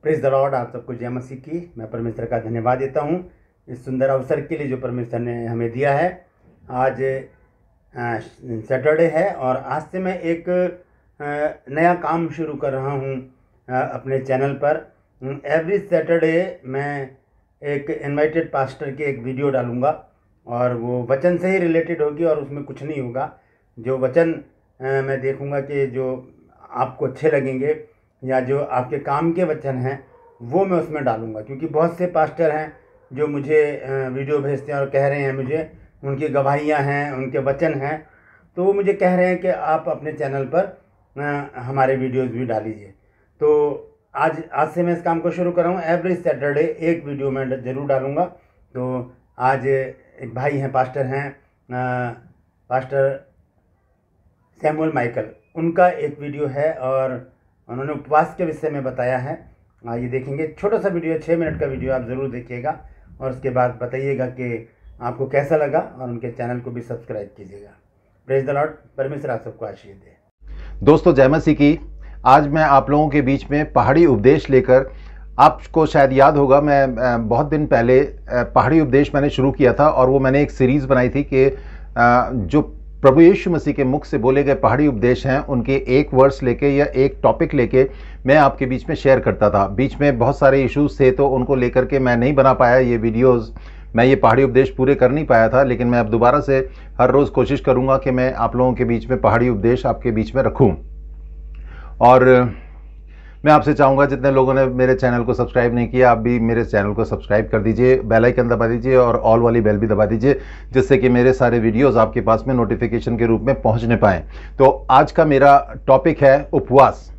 Praise the Lord. आप सबको जय मसीह की। मैं परमेश्वर का धन्यवाद देता हूँ इस सुंदर अवसर के लिए जो परमेश्वर ने हमें दिया है। आज सैटरडे है और आज से मैं एक नया काम शुरू कर रहा हूँ अपने चैनल पर। एवरी सैटरडे मैं एक इनवाइटेड पास्टर की एक वीडियो डालूँगा और वो वचन से ही रिलेटेड होगी और उसमें कुछ नहीं होगा। जो वचन मैं देखूँगा कि जो आपको अच्छे लगेंगे या जो आपके काम के वचन हैं वो मैं उसमें डालूँगा, क्योंकि बहुत से पास्टर हैं जो मुझे वीडियो भेजते हैं और कह रहे हैं, मुझे उनकी गवाहियाँ हैं, उनके वचन हैं, तो वो मुझे कह रहे हैं कि आप अपने चैनल पर हमारे वीडियोज़ भी डालीजिए। तो आज से मैं इस काम को शुरू कर रहा हूँ। एवरी सैटरडे एक वीडियो मैं ज़रूर डालूँगा। तो आज एक भाई हैं, पास्टर हैं, पास्टर सैमुअल माइकल, उनका एक वीडियो है और उन्होंने उपवास के विषय में बताया है। ये देखेंगे, छोटा सा वीडियो, 6 मिनट का वीडियो, आप ज़रूर देखिएगा और उसके बाद बताइएगा कि आपको कैसा लगा और उनके चैनल को भी सब्सक्राइब कीजिएगा। Praise the Lord. परमेश्वर आप सबको आशीष दे। दोस्तों जय मसीह की। आज मैं आप लोगों के बीच में पहाड़ी उपदेश लेकर, आपको शायद याद होगा मैं बहुत दिन पहले पहाड़ी उपदेश मैंने शुरू किया था और वो मैंने एक सीरीज़ बनाई थी कि जो प्रभु यीशु मसीह के मुख से बोले गए पहाड़ी उपदेश हैं उनके एक वर्स लेके या एक टॉपिक लेके मैं आपके बीच में शेयर करता था। बीच में बहुत सारे इश्यूज थे तो उनको लेकर के मैं नहीं बना पाया ये वीडियोस, मैं ये पहाड़ी उपदेश पूरे कर नहीं पाया था। लेकिन मैं अब दोबारा से हर रोज़ कोशिश करूँगा कि मैं आप लोगों के बीच में पहाड़ी उपदेश आपके बीच में रखूँ। और मैं आपसे चाहूँगा, जितने लोगों ने मेरे चैनल को सब्सक्राइब नहीं किया, आप भी मेरे चैनल को सब्सक्राइब कर दीजिए, बेल आइकन दबा दीजिए और ऑल वाली बेल भी दबा दीजिए, जिससे कि मेरे सारे वीडियोस आपके पास में नोटिफिकेशन के रूप में पहुंचने पाएँ। तो आज का मेरा टॉपिक है उपवास।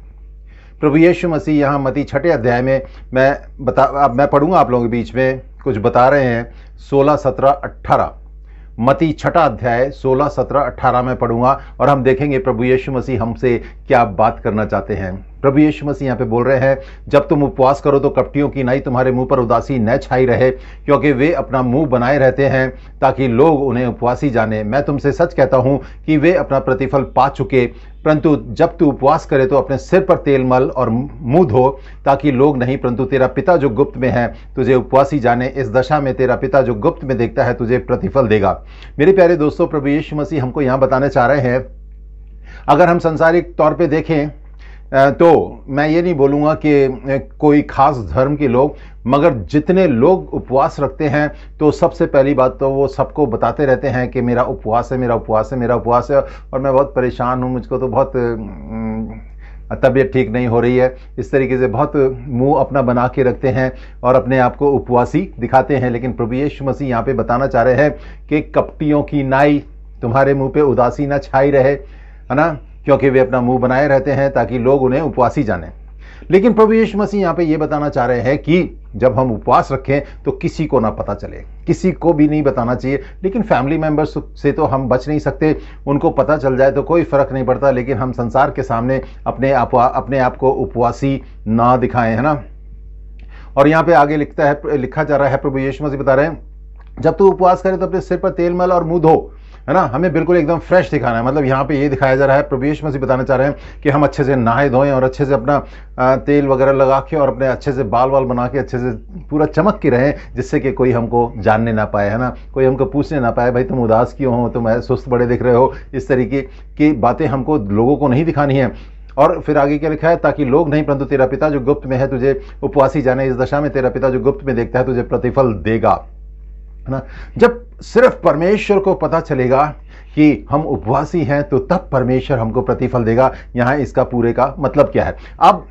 प्रभु यीशु मसीह यहाँ मत्ती 6 अध्याय में मैं पढ़ूंगा आप लोगों के बीच में, कुछ बता रहे हैं 16, 17, 18। मत्ती 6 अध्याय 16, 17, 18 में पढ़ूंगा और हम देखेंगे प्रभु यीशु मसीह हमसे क्या बात करना चाहते हैं। प्रभु यीशु मसीह यहाँ पे बोल रहे हैं, जब तुम उपवास करो तो कपटियों की नाई तुम्हारे मुंह पर उदासी न छाई रहे, क्योंकि वे अपना मुंह बनाए रहते हैं ताकि लोग उन्हें उपवासी जाने। मैं तुमसे सच कहता हूँ कि वे अपना प्रतिफल पा चुके। परंतु जब तू उपवास करे तो अपने सिर पर तेल मल और मुंह धो, ताकि लोग नहीं परंतु तेरा पिता जो गुप्त में है तुझे उपवासी जाने। इस दशा में तेरा पिता जो गुप्त में देखता है तुझे प्रतिफल देगा। मेरे प्यारे दोस्तों, प्रभु यीशु मसीह हमको यहाँ बताने चाह रहे हैं, अगर हम सांसारिक तौर पे देखें तो मैं ये नहीं बोलूँगा कि कोई खास धर्म के लोग, मगर जितने लोग उपवास रखते हैं तो सबसे पहली बात तो वो सबको बताते रहते हैं कि मेरा उपवास है, मेरा उपवास है, मेरा उपवास है और मैं बहुत परेशान हूँ, मुझको तो बहुत तबीयत ठीक नहीं हो रही है। इस तरीके से बहुत मुंह अपना बना के रखते हैं और अपने आप को उपवासी दिखाते हैं। लेकिन प्रभु यीशु मसीह यहाँ पे बताना चाह रहे हैं कि कपटियों की नाई तुम्हारे मुंह पे उदासी न छाई रहे, है ना, क्योंकि वे अपना मुंह बनाए रहते हैं ताकि लोग उन्हें उपवासी जाने। लेकिन प्रभु यीशु मसीह यहाँ पे ये बताना चाह रहे हैं कि जब हम उपवास रखें तो किसी को ना पता चले, किसी को भी नहीं बताना चाहिए। लेकिन फैमिली मेंबर्स से तो हम बच नहीं सकते, उनको पता चल जाए तो कोई फर्क नहीं पड़ता, लेकिन हम संसार के सामने अपने आप को उपवासी ना दिखाएं, है ना। और यहाँ पे आगे लिखा जा रहा है, प्रभु यीशु मसीह बता रहे हैं, जब तू उपवास करे तो अपने सिर पर तेल मल और मुंह धो, है ना। हमें बिल्कुल एकदम फ्रेश दिखाना है। मतलब यहाँ पे ये दिखाया जा रहा है, प्रभु यीशु मसीह बताना चाह रहे हैं कि हम अच्छे से नहाए धोएं और अच्छे से अपना तेल वगैरह लगा के और अपने अच्छे से बाल बना के अच्छे से पूरा चमक के रहें, जिससे कि कोई हमको जानने ना पाए, है ना, कोई हमको पूछने ना पाए, भाई तुम उदास क्यों हो, तुम सुस्त बड़े दिख रहे हो। इस तरीके की बातें हमको लोगों को नहीं दिखानी है। और फिर आगे क्या लिखा है, ताकि लोग नहीं परंतु तेरा पिता जो गुप्त में है तुझे उपवासी जाने। इस दशा में तेरा पिता जो गुप्त में देखता है तुझे प्रतिफल देगा, है ना। जब सिर्फ परमेश्वर को पता चलेगा कि हम उपवासी हैं तो तब परमेश्वर हमको प्रतिफल देगा। यहाँ इसका पूरे का मतलब क्या है। अब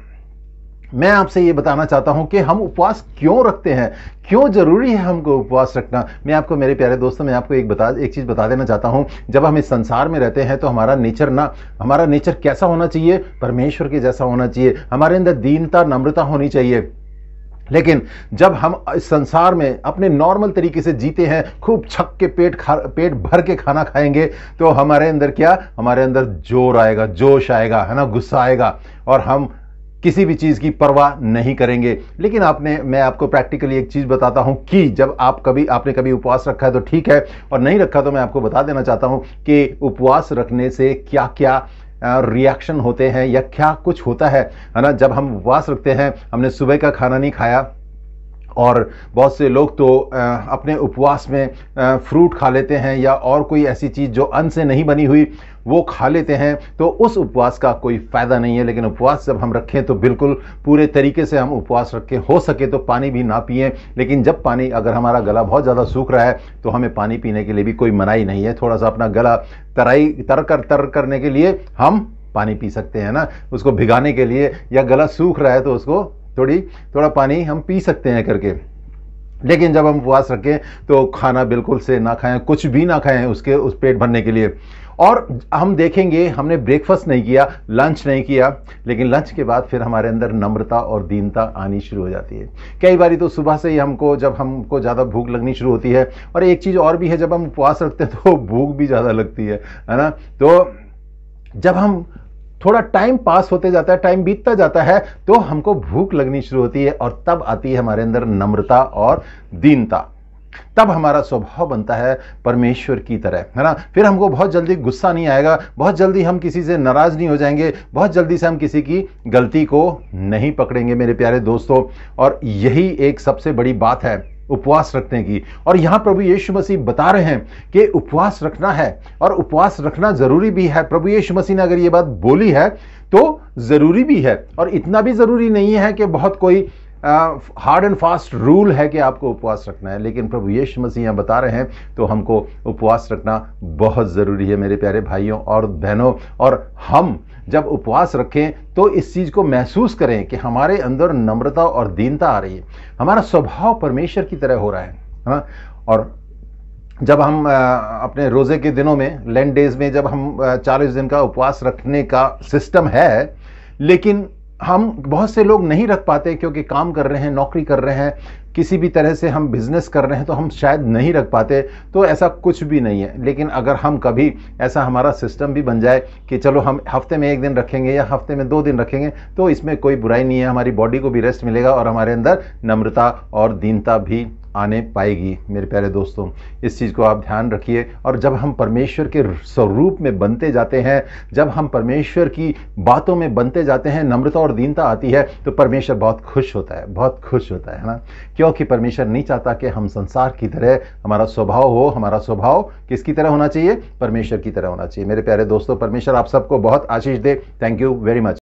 मैं आपसे ये बताना चाहता हूं कि हम उपवास क्यों रखते हैं, क्यों जरूरी है हमको उपवास रखना। मैं आपको, मेरे प्यारे दोस्तों, मैं आपको एक चीज बता देना चाहता हूं। जब हम इस संसार में रहते हैं तो हमारा नेचर कैसा होना चाहिए, परमेश्वर के जैसा होना चाहिए। हमारे अंदर दीनता, नम्रता होनी चाहिए। लेकिन जब हम इस संसार में अपने नॉर्मल तरीके से जीते हैं, खूब छक के पेट भर के खाना खाएंगे, तो हमारे अंदर जोर आएगा, जोश आएगा, है ना, गुस्सा आएगा और हम किसी भी चीज़ की परवाह नहीं करेंगे। लेकिन मैं आपको प्रैक्टिकली एक चीज़ बताता हूं कि जब आपने कभी उपवास रखा है तो ठीक है, और नहीं रखा तो मैं आपको बता देना चाहता हूं कि उपवास रखने से क्या क्या रिएक्शन होते हैं या क्या कुछ होता है ना, जब हम उपवास रखते हैं। हमने सुबह का खाना नहीं खाया और बहुत से लोग तो अपने उपवास में फ्रूट खा लेते हैं या और कोई ऐसी चीज़ जो अन्न से नहीं बनी हुई वो खा लेते हैं, तो उस उपवास का कोई फ़ायदा नहीं है। लेकिन उपवास जब हम रखें तो बिल्कुल पूरे तरीके से हम उपवास रखें, हो सके तो पानी भी ना पिएं। लेकिन जब पानी, अगर हमारा गला बहुत ज़्यादा सूख रहा है तो हमें पानी पीने के लिए भी कोई मनाही नहीं है। थोड़ा सा अपना गला तर करने के लिए हम पानी पी सकते हैं ना, उसको भिगाने के लिए, या गला सूख रहा है तो उसको थोड़ा पानी हम पी सकते हैं करके। लेकिन जब हम उपवास रखें तो खाना बिल्कुल से ना खाएं, कुछ भी ना खाएं उस पेट भरने के लिए। और हम देखेंगे हमने ब्रेकफास्ट नहीं किया, लंच नहीं किया, लेकिन लंच के बाद फिर हमारे अंदर नम्रता और दीनता आनी शुरू हो जाती है। कई बारी तो सुबह से ही जब हमको ज़्यादा भूख लगनी शुरू होती है। और एक चीज़ और भी है, जब हम उपवास रखते हैं तो भूख भी ज़्यादा लगती है ना। तो जब हम थोड़ा टाइम पास होते जाता है, टाइम बीतता जाता है, तो हमको भूख लगनी शुरू होती है और तब आती है हमारे अंदर नम्रता और दीनता। तब हमारा स्वभाव बनता है परमेश्वर की तरह, है ना। फिर हमको बहुत जल्दी गुस्सा नहीं आएगा, बहुत जल्दी हम किसी से नाराज नहीं हो जाएंगे, बहुत जल्दी से हम किसी की गलती को नहीं पकड़ेंगे मेरे प्यारे दोस्तों। और यही एक सबसे बड़ी बात है उपवास रखने की। और यहां प्रभु यीशु मसीह बता रहे हैं कि उपवास रखना है और उपवास रखना जरूरी भी है। प्रभु यीशु मसीह ने अगर ये बात बोली है तो जरूरी भी है। और इतना भी जरूरी नहीं है कि बहुत कोई हार्ड एंड फास्ट रूल है कि आपको उपवास रखना है, लेकिन प्रभु यीशु मसीह यहाँ बता रहे हैं तो हमको उपवास रखना बहुत ज़रूरी है मेरे प्यारे भाइयों और बहनों। और हम जब उपवास रखें तो इस चीज़ को महसूस करें कि हमारे अंदर नम्रता और दीनता आ रही है, हमारा स्वभाव परमेश्वर की तरह हो रहा है ना। और जब हम अपने रोज़े के दिनों में, लेंट डेज में, जब हम 40 दिन का उपवास रखने का सिस्टम है, लेकिन हम बहुत से लोग नहीं रख पाते क्योंकि काम कर रहे हैं, नौकरी कर रहे हैं, किसी भी तरह से हम बिजनेस कर रहे हैं, तो हम शायद नहीं रख पाते। तो ऐसा कुछ भी नहीं है। लेकिन अगर हम कभी ऐसा हमारा सिस्टम भी बन जाए कि चलो हम हफ्ते में 1 दिन रखेंगे या हफ्ते में 2 दिन रखेंगे, तो इसमें कोई बुराई नहीं है। हमारी बॉडी को भी रेस्ट मिलेगा और हमारे अंदर नम्रता और दीनता भी आने पाएगी मेरे प्यारे दोस्तों। इस चीज़ को आप ध्यान रखिए। और जब हम परमेश्वर के स्वरूप में बनते जाते हैं, जब हम परमेश्वर की बातों में बनते जाते हैं, नम्रता और दीनता आती है, तो परमेश्वर बहुत खुश होता है, बहुत खुश होता है ना। क्योंकि परमेश्वर नहीं चाहता कि हम संसार की तरह हमारा स्वभाव हो। हमारा स्वभाव किसकी तरह होना चाहिए? परमेश्वर की तरह होना चाहिए। मेरे प्यारे दोस्तों, परमेश्वर आप सबको बहुत आशीष दे। Thank you very much.